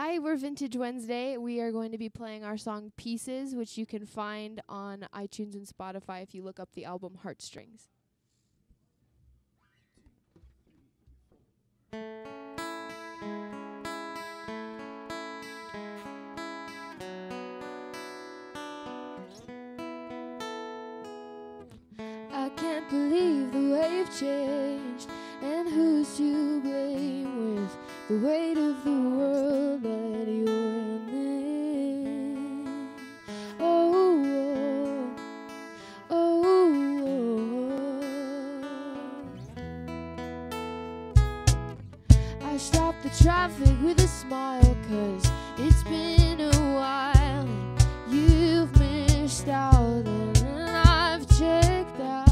Hi, we're Vintage Wednesday. We are going to be playing our song Pieces, which you can find on iTunes and Spotify if you look up the album Heartstrings. I can't believe the way you've changed, and who's to blame with the weight of the world that you're in. Oh, oh, oh. I stopped the traffic with a smile, 'cause it's been a while and you've missed out, and I've checked out.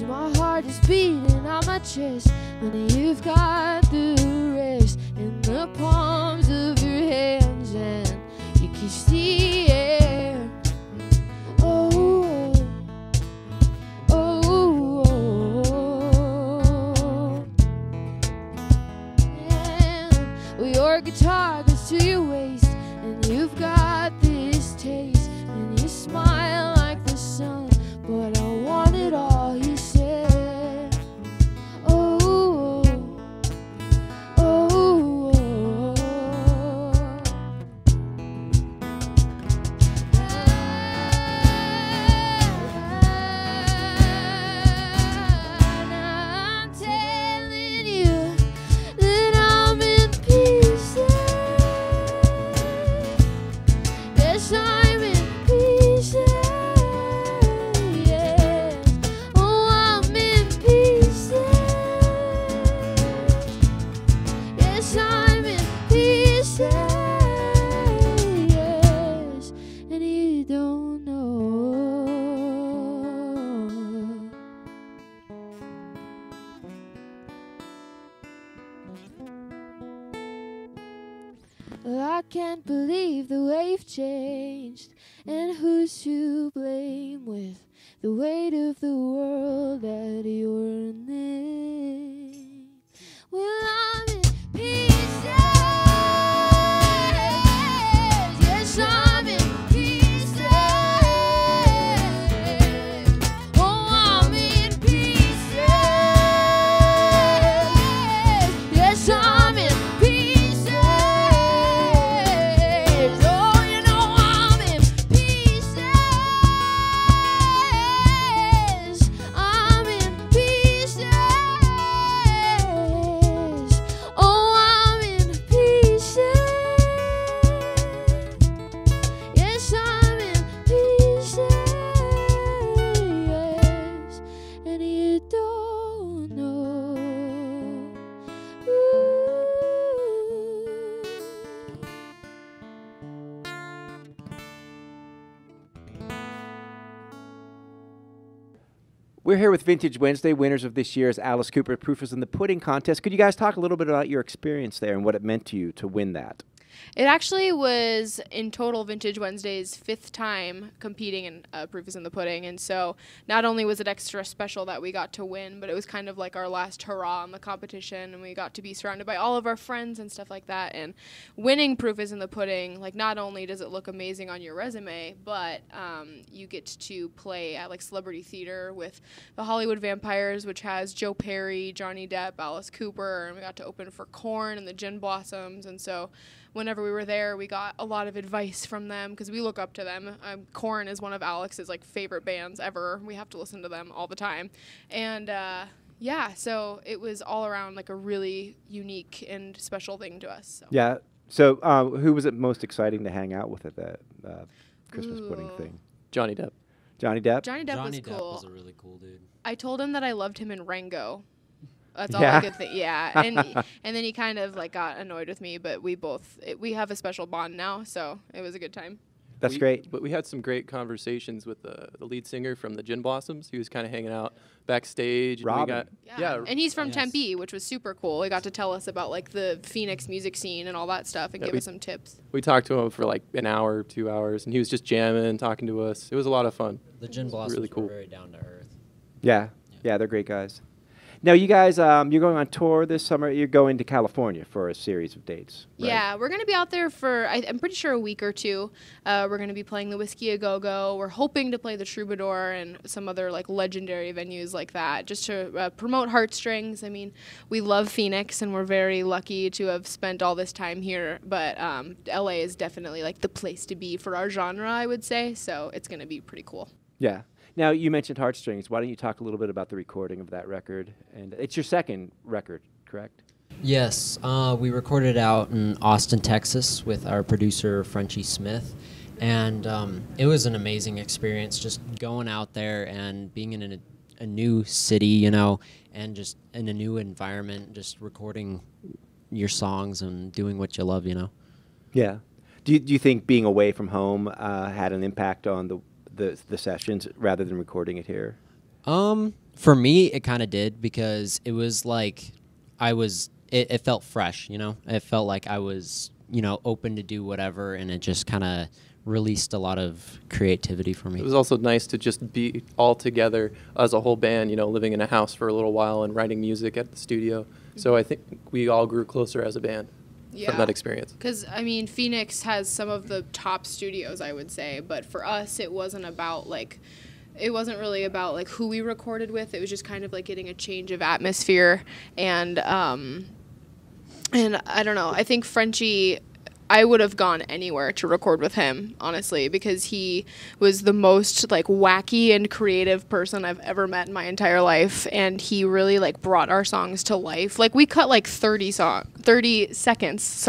My heart is beating on my chest, and you've got the rest in the palms of your hands, and you kiss the air. Oh, oh, oh, and your guitar goes to your waist, and you've got this taste, and you smile like the sun, but I want it all. You said, oh, oh, oh, I'm telling you that I'm in pieces. Yes, I'm in pieces. I'm in pieces, yes, and you don't know. Well, I can't believe the way you've changed, and who's to blame with the weight of the world that you're in. Well, I'm in pieces. Yes, I'm in pieces. Oh, I'm in pieces. Yes, I'm in pieces. Oh, you know I'm in pieces. I'm in pieces. Oh, I'm in pieces. Yes, I'm in pieces. And you don't know. Ooh. We're here with Vintage Wednesday, winners of this year's Alice Cooper Proof is in the Pudding contest. Could you guys talk a little bit about your experience there and what it meant to you to win that? It actually was, in total, Vintage Wednesday's 5th time competing in Proof is in the Pudding. And so not only was it extra special that we got to win, but it was kind of like our last hurrah in the competition. And we got to be surrounded by all of our friends and stuff like that. And winning Proof is in the Pudding, like, not only does it look amazing on your resume, but you get to play at, like, Celebrity Theater with the Hollywood Vampires, which has Joe Perry, Johnny Depp, Alice Cooper. And we got to open for Korn and the Gin Blossoms. And so whenever we were there, we got a lot of advice from them because we look up to them. Korn is one of Alex's like favorite bands ever. We have to listen to them all the time. And yeah, so it was all around like a really unique and special thing to us. So. Yeah. So who was it most exciting to hang out with at that Christmas pudding thing? Johnny Depp. Johnny Depp? Johnny Depp was Johnny cool. Depp was a really cool dude. I told him that I loved him in Rango. That's all Yeah. I could think. Yeah, and then he kind of like got annoyed with me, but we have a special bond now, so it was a good time. That's great. But we had some great conversations with the lead singer from the Gin Blossoms. He was kind of hanging out backstage. And Robin. And he's from Yes. Tempe, which was super cool. He got to tell us about like the Phoenix music scene and all that stuff, and Yeah, give us some tips. We talked to him for like an hour, 2 hours, and he was just jamming, talking to us. It was a lot of fun. The Gin Blossoms really cool. were very down to earth. Yeah. Yeah, they're great guys. Now, you guys, you're going on tour this summer. You're going to California for a series of dates. Right? Yeah, we're going to be out there for, I'm pretty sure, a week or two. We're going to be playing the Whiskey A Go-Go. We're hoping to play the Troubadour and some other like legendary venues like that, just to promote Heartstrings. I mean, we love Phoenix, and we're very lucky to have spent all this time here. But LA is definitely like the place to be for our genre, I would say. So it's going to be pretty cool. Yeah. Now, you mentioned Heartstrings. Why don't you talk a little bit about the recording of that record? And it's your second record, correct? Yes, we recorded out in Austin, Texas with our producer, Frenchie Smith. And it was an amazing experience just going out there and being in a new city, you know, and just in a new environment, just recording your songs and doing what you love, you know. Yeah. Do you think being away from home had an impact on the sessions rather than recording it here? For me, it kind of did, because it was like it felt fresh, you know? It felt like I was, you know, open to do whatever, and it just kind of released a lot of creativity for me. It was also nice to just be all together as a whole band, you know, living in a house for a little while and writing music at the studio. So I think we all grew closer as a band from that experience. Because, I mean, Phoenix has some of the top studios, I would say, but for us, it wasn't really about like who we recorded with. It was just kind of like getting a change of atmosphere, and I don't know. I think Frenchie, I would have gone anywhere to record with him, honestly, because he was the most like wacky and creative person I've ever met in my entire life, and he really like brought our songs to life. Like we cut like 30 seconds,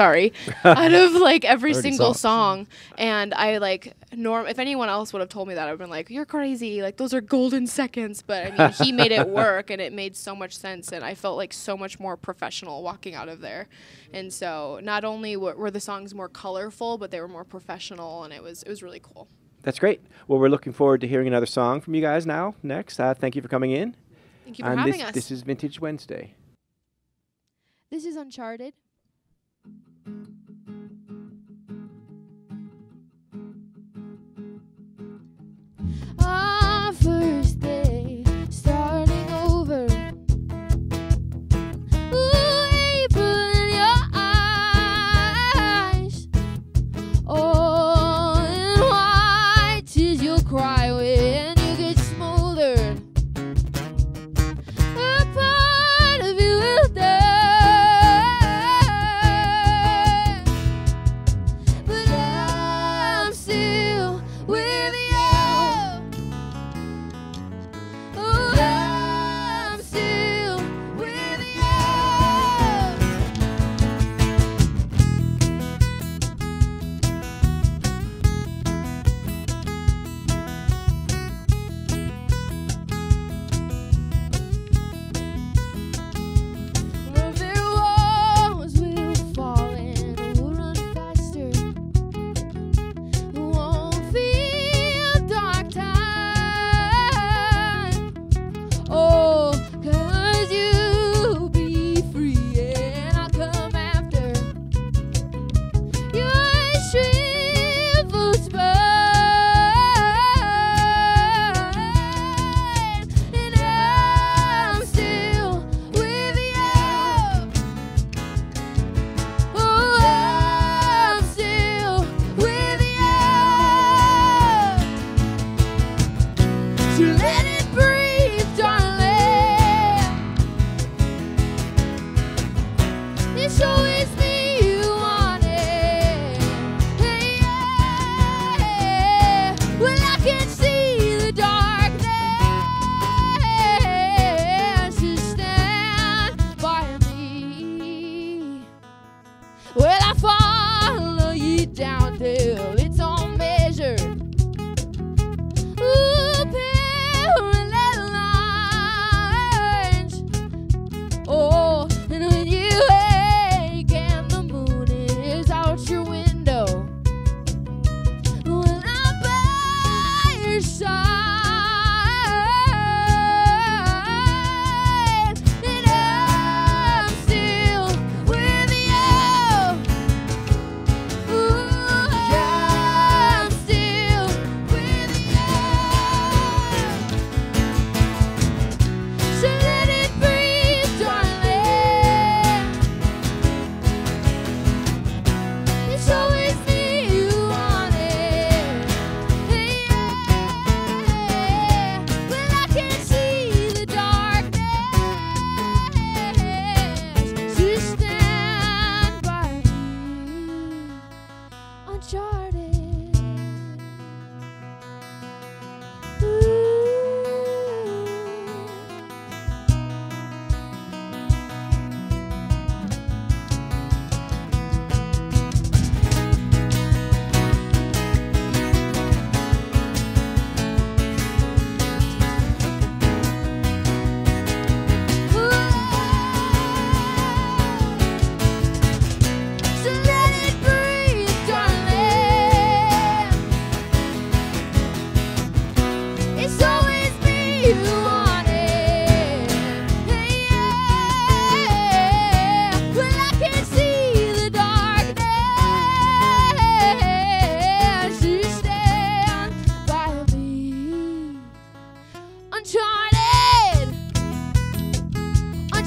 out of like every single song, and I like if anyone else would have told me that, I would have been like, you're crazy, like those are golden seconds. But I mean, he made it work, and it made so much sense, and I felt like so much more professional walking out of there. And so not only were the songs more colorful, but they were more professional, and it was really cool. That's great. Well, we're looking forward to hearing another song from you guys next. Thank you for coming in. Thank you for having us. This is Vintage Wednesday. This is Uncharted. Our first day, starting over. Ooh, April in your eyes. Oh, and white tears you'll cry when you get smoldered. A part of you will die.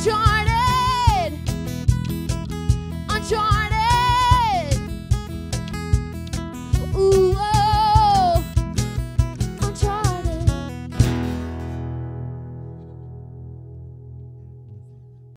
charm.